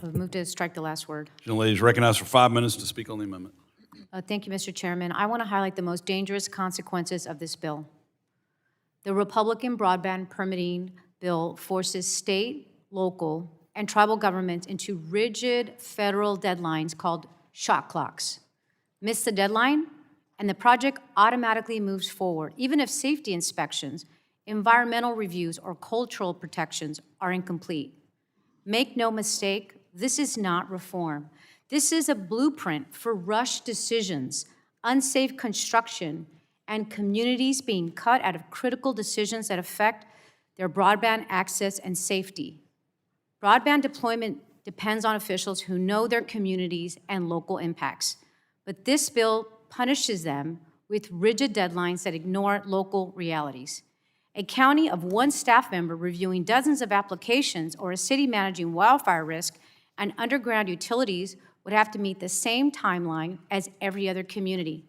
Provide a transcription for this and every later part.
Move to strike the last word. Gentlelady is recognized for 5 minutes to speak on the amendment. Thank you, Mr. Chairman. I want to highlight the most dangerous consequences of this bill. The Republican broadband permitting bill forces state, local, and tribal governments into rigid federal deadlines called shot clocks. Miss the deadline, and the project automatically moves forward, even if safety inspections, environmental reviews, or cultural protections are incomplete. Make no mistake, this is not reform. This is a blueprint for rushed decisions, unsafe construction, and communities being cut out of critical decisions that affect their broadband access and safety. Broadband deployment depends on officials who know their communities and local impacts. But this bill punishes them with rigid deadlines that ignore local realities. A county of one staff member reviewing dozens of applications or a city managing wildfire risk and underground utilities would have to meet the same timeline as every other community.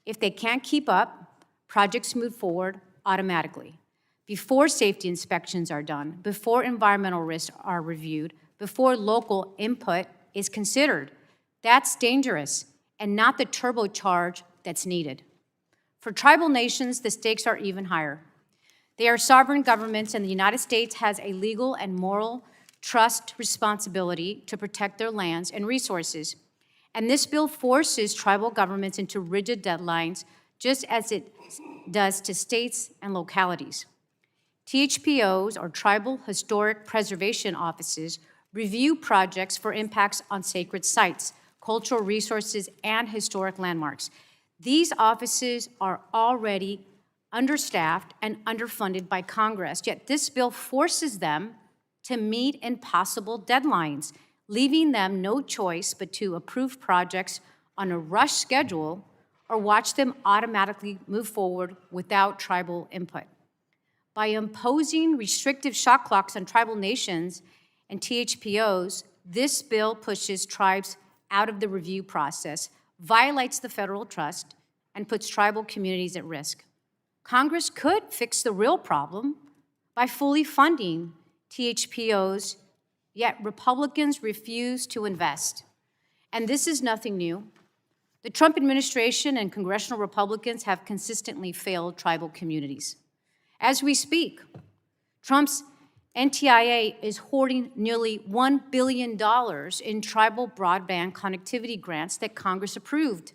If they can't keep up, projects move forward automatically. Before safety inspections are done, before environmental risks are reviewed, before local input is considered. That's dangerous and not the turbocharge that's needed. For tribal nations, the stakes are even higher. They are sovereign governments, and the United States has a legal and moral trust responsibility to protect their lands and resources. And this bill forces tribal governments into rigid deadlines, just as it does to states and localities. THPOs, or Tribal Historic Preservation Offices, review projects for impacts on sacred sites, cultural resources, and historic landmarks. These offices are already understaffed and underfunded by Congress, yet this bill forces them to meet impossible deadlines, leaving them no choice but to approve projects on a rush schedule or watch them automatically move forward without tribal input. By imposing restrictive shot clocks on tribal nations and THPOs, this bill pushes tribes out of the review process, violates the federal trust, and puts tribal communities at risk. Congress could fix the real problem by fully funding THPOs, yet Republicans refuse to invest. And this is nothing new. The Trump administration and congressional Republicans have consistently failed tribal communities. As we speak, Trump's NTIA is hoarding nearly $1 billion in tribal broadband connectivity grants that Congress approved.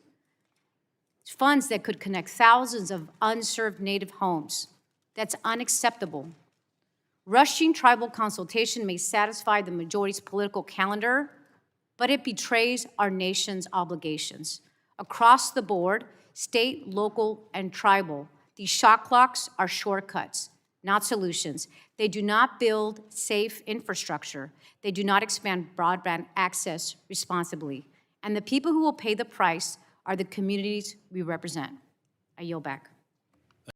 Funds that could connect thousands of unserved Native homes. That's unacceptable. Rushing tribal consultation may satisfy the majority's political calendar, but it betrays our nation's obligations. Across the board, state, local, and tribal, these shot clocks are shortcuts, not solutions. They do not build safe infrastructure. They do not expand broadband access responsibly. And the people who will pay the price are the communities we represent. I yield back.